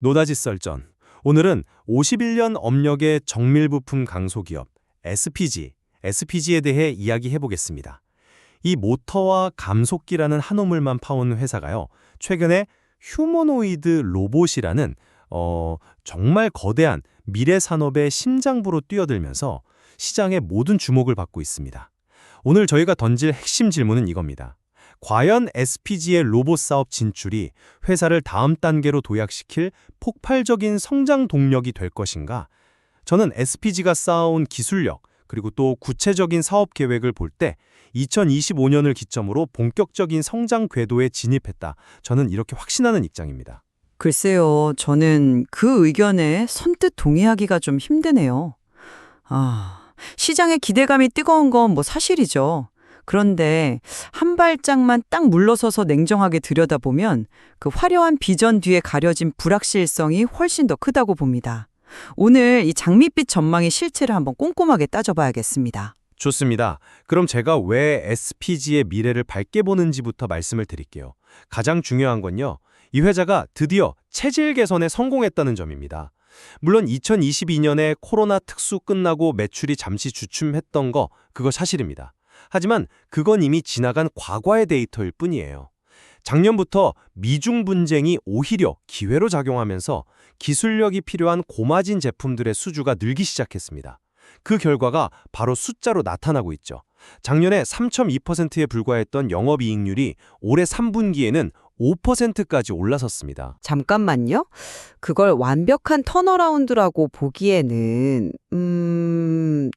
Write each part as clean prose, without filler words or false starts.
노다지 썰전. 오늘은 51년 업력의 정밀부품 강소기업 SPG에 대해 이야기해 보겠습니다. 이 모터와 감속기라는 한우물만 파온 회사가요. 최근에 휴머노이드 로봇이라는 정말 거대한 미래 산업의 심장부로 뛰어들면서 시장의 모든 주목을 받고 있습니다. 오늘 저희가 던질 핵심 질문은 이겁니다. 과연 SPG의 로봇 사업 진출이 회사를 다음 단계로 도약시킬 폭발적인 성장 동력이 될 것인가? 저는 SPG가 쌓아온 기술력, 그리고 또 구체적인 사업 계획을 볼 때 2025년을 기점으로 본격적인 성장 궤도에 진입했다. 저는 이렇게 확신하는 입장입니다. 글쎄요, 저는 그 의견에 선뜻 동의하기가 좀 힘드네요. 시장의 기대감이 뜨거운 건 뭐 사실이죠. 그런데 한 발짝만 딱 물러서서 냉정하게 들여다보면 그 화려한 비전 뒤에 가려진 불확실성이 훨씬 더 크다고 봅니다. 오늘 이 장밋빛 전망의 실체를 한번 꼼꼼하게 따져봐야겠습니다. 좋습니다. 그럼 제가 왜 SPG의 미래를 밝게 보는지부터 말씀을 드릴게요. 가장 중요한 건요. 이 회사가 드디어 체질 개선에 성공했다는 점입니다. 물론 2022년에 코로나 특수 끝나고 매출이 잠시 주춤했던 그거 사실입니다. 하지만 그건 이미 지나간 과거의 데이터일 뿐이에요. 작년부터 미중 분쟁이 오히려 기회로 작용하면서 기술력이 필요한 고마진 제품들의 수주가 늘기 시작했습니다. 그 결과가 바로 숫자로 나타나고 있죠. 작년에 3.2%에 불과했던 영업이익률이 올해 3분기에는 5%까지 올라섰습니다. 잠깐만요. 그걸 완벽한 턴어라운드라고 보기에는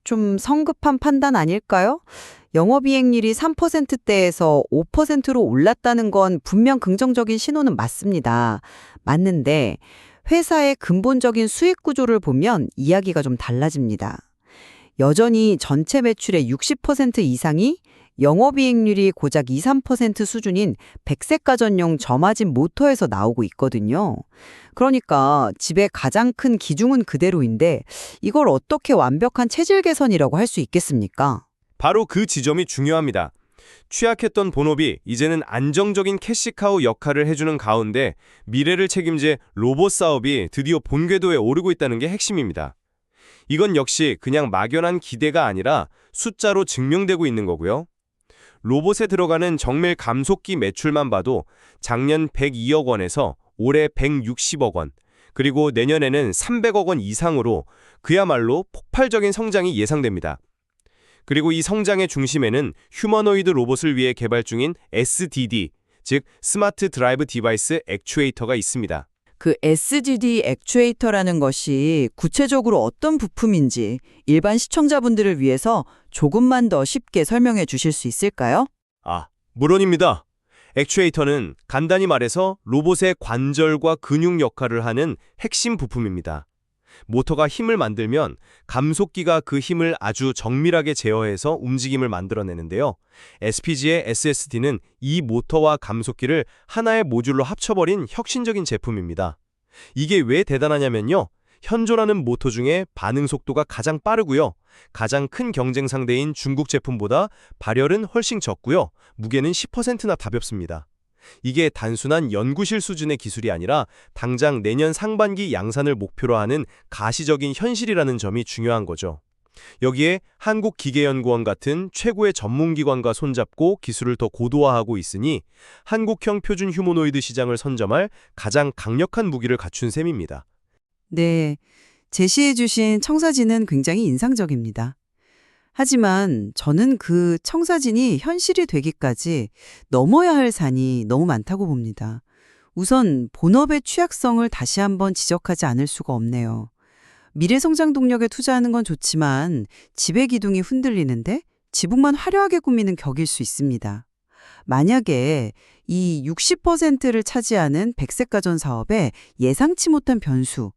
좀 성급한 판단 아닐까요? 영업이익률이 3%대에서 5%로 올랐다는 건 분명 긍정적인 신호는 맞습니다. 맞는데 회사의 근본적인 수익 구조를 보면 이야기가 좀 달라집니다. 여전히 전체 매출의 60% 이상이 영업이익률이 고작 2, 3% 수준인 백색 가전용 저마진 모터에서 나오고 있거든요. 그러니까 집의 가장 큰 기중은 그대로인데 이걸 어떻게 완벽한 체질 개선이라고 할 수 있겠습니까? 바로 그 지점이 중요합니다. 취약했던 본업이 이제는 안정적인 캐시카우 역할을 해주는 가운데 미래를 책임질 로봇 사업이 드디어 본궤도에 오르고 있다는 게 핵심입니다. 이건 역시 그냥 막연한 기대가 아니라 숫자로 증명되고 있는 거고요. 로봇에 들어가는 정밀 감속기 매출만 봐도 작년 102억 원에서 올해 160억 원, 그리고 내년에는 300억 원 이상으로 그야말로 폭발적인 성장이 예상됩니다. 그리고 이 성장의 중심에는 휴머노이드 로봇을 위해 개발 중인 SDD, 즉 스마트 드라이브 디바이스 액추에이터가 있습니다. 그 SDD 액추에이터라는 것이 구체적으로 어떤 부품인지 일반 시청자분들을 위해서 조금만 더 쉽게 설명해 주실 수 있을까요? 물론입니다. 액추에이터는 간단히 말해서 로봇의 관절과 근육 역할을 하는 핵심 부품입니다. 모터가 힘을 만들면 감속기가 그 힘을 아주 정밀하게 제어해서 움직임을 만들어내는데요. SPG의 SSD는 이 모터와 감속기를 하나의 모듈로 합쳐버린 혁신적인 제품입니다. 이게 왜 대단하냐면요. 현존하는 모터 중에 반응 속도가 가장 빠르고요. 가장 큰 경쟁 상대인 중국 제품보다 발열은 훨씬 적고요. 무게는 10%나 가볍습니다. 이게 단순한 연구실 수준의 기술이 아니라 당장 내년 상반기 양산을 목표로 하는 가시적인 현실이라는 점이 중요한 거죠. 여기에 한국기계연구원 같은 최고의 전문기관과 손잡고 기술을 더 고도화하고 있으니 한국형 표준 휴머노이드 시장을 선점할 가장 강력한 무기를 갖춘 셈입니다. 네, 제시해 주신 청사진은 굉장히 인상적입니다. 하지만 저는 그 청사진이 현실이 되기까지 넘어야 할 산이 너무 많다고 봅니다. 우선 본업의 취약성을 다시 한번 지적하지 않을 수가 없네요. 미래 성장 동력에 투자하는 건 좋지만 지배 기둥이 흔들리는데 지붕만 화려하게 꾸미는 격일 수 있습니다. 만약에 이 60%를 차지하는 백색 가전 사업에 예상치 못한 변수,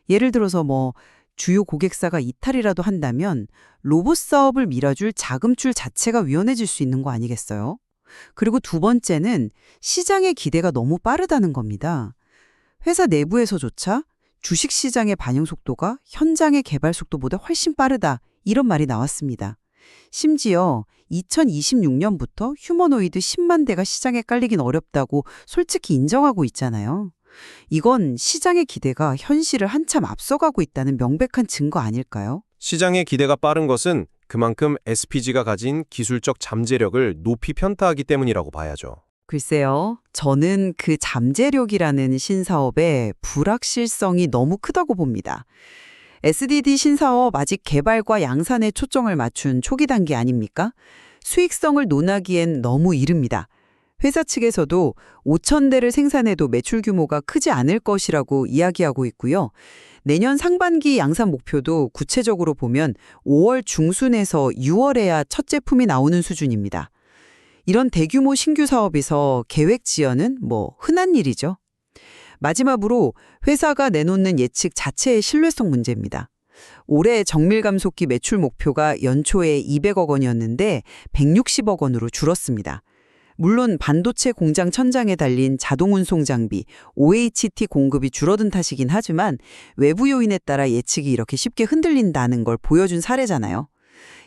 예를 들어서 주요 고객사가 이탈이라도 한다면 로봇 사업을 밀어줄 자금줄 자체가 위험해질 수 있는 거 아니겠어요? 그리고 두 번째는 시장의 기대가 너무 빠르다는 겁니다. 회사 내부에서조차 주식시장의 반영 속도가 현장의 개발 속도보다 훨씬 빠르다, 이런 말이 나왔습니다. 심지어 2026년부터 휴머노이드 10만 대가 시장에 깔리긴 어렵다고 솔직히 인정하고 있잖아요. 이건 시장의 기대가 현실을 한참 앞서가고 있다는 명백한 증거 아닐까요? 시장의 기대가 빠른 것은 그만큼 SPG가 가진 기술적 잠재력을 높이 편타하기 때문이라고 봐야죠. 글쎄요. 저는 그 잠재력이라는 신사업의 불확실성이 너무 크다고 봅니다. SDD 신사업 아직 개발과 양산에 초점을 맞춘 초기 단계 아닙니까? 수익성을 논하기엔 너무 이릅니다. 회사 측에서도 5,000대를 생산해도 매출 규모가 크지 않을 것이라고 이야기하고 있고요. 내년 상반기 양산 목표도 구체적으로 보면 5월 중순에서 6월에야 첫 제품이 나오는 수준입니다. 이런 대규모 신규 사업에서 계획 지연은 흔한 일이죠. 마지막으로 회사가 내놓는 예측 자체의 신뢰성 문제입니다. 올해 정밀 감속기 매출 목표가 연초에 200억 원이었는데 160억 원으로 줄었습니다. 물론 반도체 공장 천장에 달린 자동 운송 장비, OHT 공급이 줄어든 탓이긴 하지만 외부 요인에 따라 예측이 이렇게 쉽게 흔들린다는 걸 보여준 사례잖아요.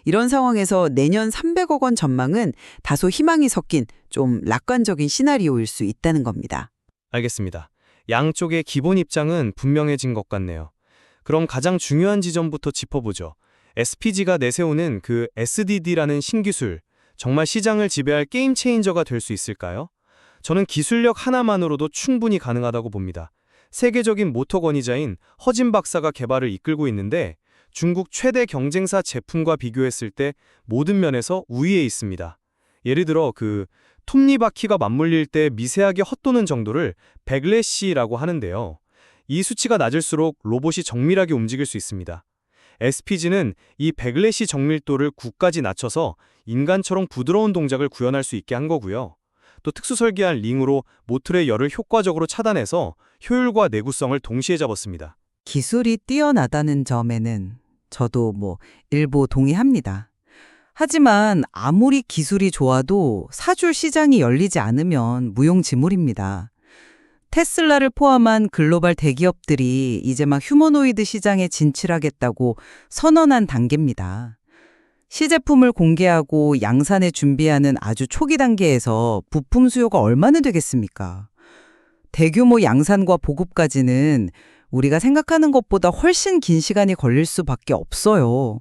이런 상황에서 내년 300억 원 전망은 다소 희망이 섞인 좀楽관적인 시나리오일 수 있다는 겁니다. 알겠습니다. 양쪽의 기본 입장은 분명해진 것 같네요. 그럼 가장 중요한 지점부터 짚어보죠. SPG가 내세우는 그 SDD라는 신기술, 정말 시장을 지배할 게임 체인저가 될 수 있을까요? 저는 기술력 하나만으로도 충분히 가능하다고 봅니다. 세계적인 모터 권위자인 허진 박사가 개발을 이끌고 있는데 중국 최대 경쟁사 제품과 비교했을 때 모든 면에서 우위에 있습니다. 예를 들어 톱니바퀴가 맞물릴 때 미세하게 헛도는 정도를 백래시라고 하는데요. 이 수치가 낮을수록 로봇이 정밀하게 움직일 수 있습니다. SPG는 이 백래시 정밀도를 9까지 낮춰서 인간처럼 부드러운 동작을 구현할 수 있게 한 거고요. 또 특수 설계한 링으로 모틀의 열을 효과적으로 차단해서 효율과 내구성을 동시에 잡았습니다. 기술이 뛰어나다는 점에는 저도 일부 동의합니다. 하지만 아무리 기술이 좋아도 사줄 시장이 열리지 않으면 무용지물입니다. 테슬라를 포함한 글로벌 대기업들이 이제 막 휴머노이드 시장에 진출하겠다고 선언한 단계입니다. 시제품을 공개하고 양산에 준비하는 아주 초기 단계에서 부품 수요가 얼마나 되겠습니까? 대규모 양산과 보급까지는 우리가 생각하는 것보다 훨씬 긴 시간이 걸릴 수밖에 없어요.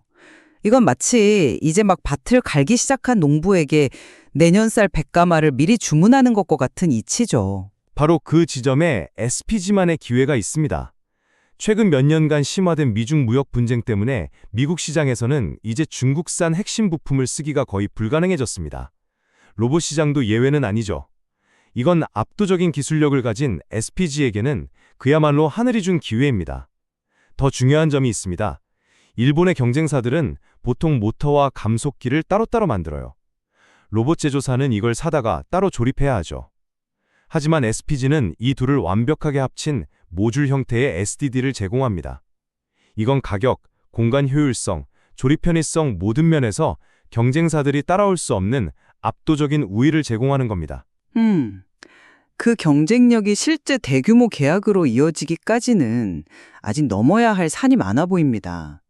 이건 마치 이제 막 밭을 갈기 시작한 농부에게 내년 쌀 100가마를 미리 주문하는 것과 같은 이치죠. 바로 그 지점에 SPG만의 기회가 있습니다. 최근 몇 년간 심화된 미중 무역 분쟁 때문에 미국 시장에서는 이제 중국산 핵심 부품을 쓰기가 거의 불가능해졌습니다. 로봇 시장도 예외는 아니죠. 이건 압도적인 기술력을 가진 SPG에게는 그야말로 하늘이 준 기회입니다. 더 중요한 점이 있습니다. 일본의 경쟁사들은 보통 모터와 감속기를 따로따로 만들어요. 로봇 제조사는 이걸 사다가 따로 조립해야 하죠. 하지만 SPG는 이 둘을 완벽하게 합친 모듈 형태의 SDD를 제공합니다. 이건 가격, 공간 효율성, 조립 편의성 모든 면에서 경쟁사들이 따라올 수 없는 압도적인 우위를 제공하는 겁니다. 그 경쟁력이 실제 대규모 계약으로 이어지기까지는 아직 넘어야 할 산이 많아 보입니다.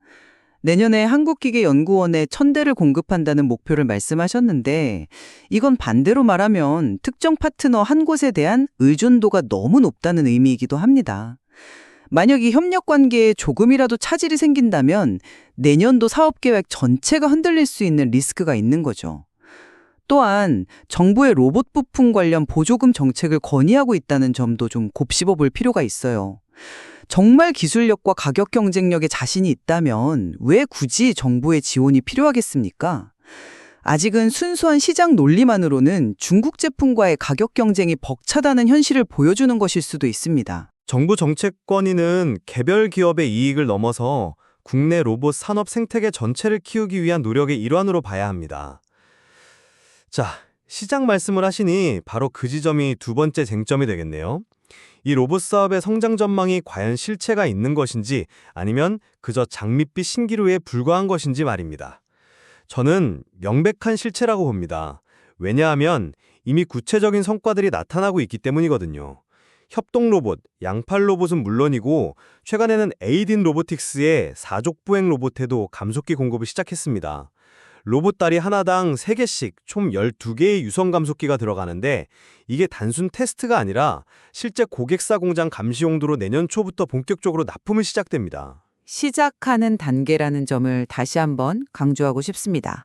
내년에 한국기계연구원에 1,000대를 공급한다는 목표를 말씀하셨는데 이건 반대로 말하면 특정 파트너 한 곳에 대한 의존도가 너무 높다는 의미이기도 합니다. 만약 이 협력 관계에 조금이라도 차질이 생긴다면 내년도 사업계획 전체가 흔들릴 수 있는 리스크가 있는 거죠. 또한 정부의 로봇 부품 관련 보조금 정책을 건의하고 있다는 점도 좀 곱씹어 볼 필요가 있어요. 정말 기술력과 가격 경쟁력에 자신이 있다면 왜 굳이 정부의 지원이 필요하겠습니까? 아직은 순수한 시장 논리만으로는 중국 제품과의 가격 경쟁이 벅차다는 현실을 보여주는 것일 수도 있습니다. 정부 정책 건의는 개별 기업의 이익을 넘어서 국내 로봇 산업 생태계 전체를 키우기 위한 노력의 일환으로 봐야 합니다. 자, 시장 말씀을 하시니 바로 그 지점이 두 번째 쟁점이 되겠네요. 이 로봇 사업의 성장 전망이 과연 실체가 있는 것인지 아니면 그저 장밋빛 신기루에 불과한 것인지 말입니다. 저는 명백한 실체라고 봅니다. 왜냐하면 이미 구체적인 성과들이 나타나고 있기 때문이거든요. 협동 로봇, 양팔 로봇은 물론이고 최근에는 에이딘 로보틱스의 사족보행 로봇에도 감속기 공급을 시작했습니다. 로봇다리 하나당 3개씩 총 12개의 유선 감속기가 들어가는데 이게 단순 테스트가 아니라 실제 고객사 공장 감시 용도로 내년 초부터 본격적으로 납품을 시작됩니다. 시작하는 단계라는 점을 다시 한번 강조하고 싶습니다.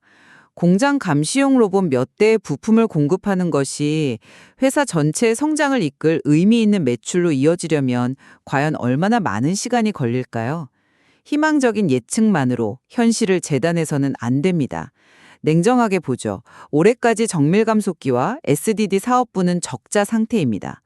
공장 감시용 로봇 몇 대의 부품을 공급하는 것이 회사 전체의 성장을 이끌 의미 있는 매출로 이어지려면 과연 얼마나 많은 시간이 걸릴까요? 희망적인 예측만으로 현실을 재단해서는 안 됩니다. 냉정하게 보죠. 올해까지 정밀감속기와 SDD 사업부는 적자 상태입니다.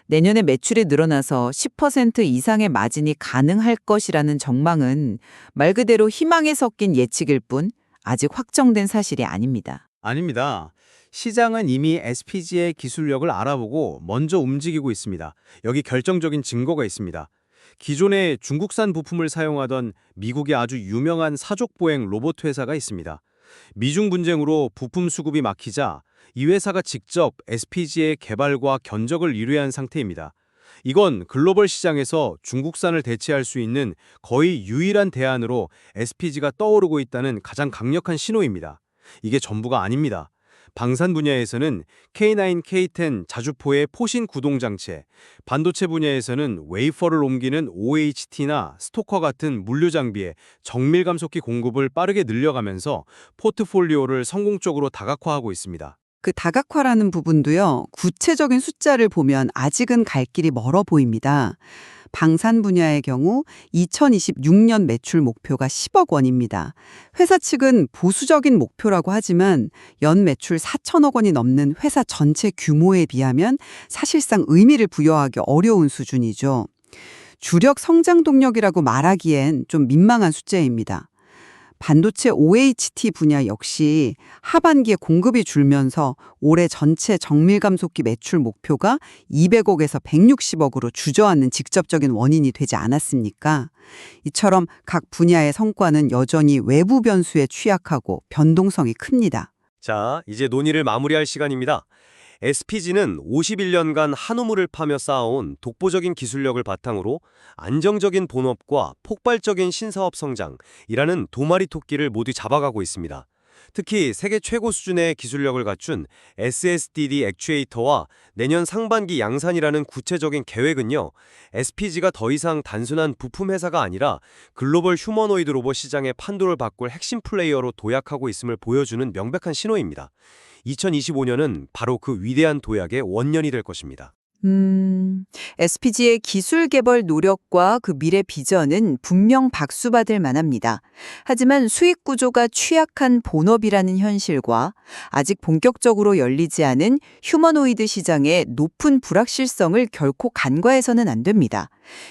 내년에 매출이 늘어나서 10% 이상의 마진이 가능할 것이라는 전망은 말 그대로 희망에 섞인 예측일 뿐 아직 확정된 사실이 아닙니다. 아닙니다. 시장은 이미 SPG의 기술력을 알아보고 먼저 움직이고 있습니다. 여기 결정적인 증거가 있습니다. 기존에 중국산 부품을 사용하던 미국의 아주 유명한 사족보행 로봇 회사가 있습니다. 미중 분쟁으로 부품 수급이 막히자 이 회사가 직접 SPG의 개발과 견적을 의뢰한 상태입니다. 이건 글로벌 시장에서 중국산을 대체할 수 있는 거의 유일한 대안으로 SPG가 떠오르고 있다는 가장 강력한 신호입니다. 이게 전부가 아닙니다. 방산 분야에서는 K9, K10 자주포의 포신 구동장치, 반도체 분야에서는 웨이퍼를 옮기는 OHT나 스토커 같은 물류 장비에 정밀 감속기 공급을 빠르게 늘려가면서 포트폴리오를 성공적으로 다각화하고 있습니다. 그 다각화라는 부분도요, 구체적인 숫자를 보면 아직은 갈 길이 멀어 보입니다. 방산 분야의 경우 2026년 매출 목표가 10억 원입니다. 회사 측은 보수적인 목표라고 하지만 연 매출 4천억 원이 넘는 회사 전체 규모에 비하면 사실상 의미를 부여하기 어려운 수준이죠. 주력 성장 동력이라고 말하기엔 좀 민망한 숫자입니다. 반도체 OHT 분야 역시 하반기에 공급이 줄면서 올해 전체 정밀감속기 매출 목표가 200억에서 160억으로 주저앉는 직접적인 원인이 되지 않았습니까? 이처럼 각 분야의 성과는 여전히 외부 변수에 취약하고 변동성이 큽니다. 자, 이제 논의를 마무리할 시간입니다. SPG는 51년간 한우물을 파며 쌓아온 독보적인 기술력을 바탕으로 안정적인 본업과 폭발적인 신사업 성장이라는 두 마리 토끼를 모두 잡아가고 있습니다. 특히 세계 최고 수준의 기술력을 갖춘 SSDD 액추에이터와 내년 상반기 양산이라는 구체적인 계획은요, SPG가 더 이상 단순한 부품 회사가 아니라 글로벌 휴머노이드 로봇 시장의 판도를 바꿀 핵심 플레이어로 도약하고 있음을 보여주는 명백한 신호입니다. 2025년은 바로 그 위대한 도약의 원년이 될 것입니다. SPG의 기술 개발 노력과 그 미래 비전은 분명 박수받을 만합니다. 하지만 수익 구조가 취약한 본업이라는 현실과 아직 본격적으로 열리지 않은 휴머노이드 시장의 높은 불확실성을 결코 간과해서는 안 됩니다.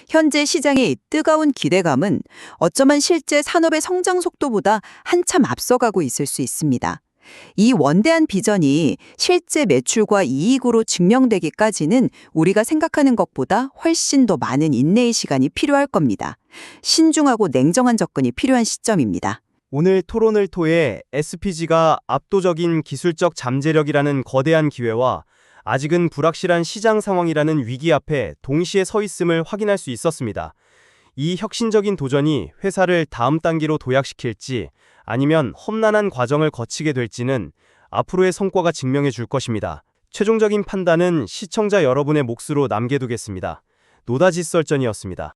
현재 시장의 뜨거운 기대감은 어쩌면 실제 산업의 성장 속도보다 한참 앞서가고 있을 수 있습니다. 이 원대한 비전이 실제 매출과 이익으로 증명되기까지는 우리가 생각하는 것보다 훨씬 더 많은 인내의 시간이 필요할 겁니다. 신중하고 냉정한 접근이 필요한 시점입니다. 오늘 토론을 통해 SPG가 압도적인 기술적 잠재력이라는 거대한 기회와 아직은 불확실한 시장 상황이라는 위기 앞에 동시에 서 있음을 확인할 수 있었습니다. 이 혁신적인 도전이 회사를 다음 단계로 도약시킬지 아니면 험난한 과정을 거치게 될지는 앞으로의 성과가 증명해 줄 것입니다. 최종적인 판단은 시청자 여러분의 몫으로 남겨두겠습니다. 노다지 썰전이었습니다.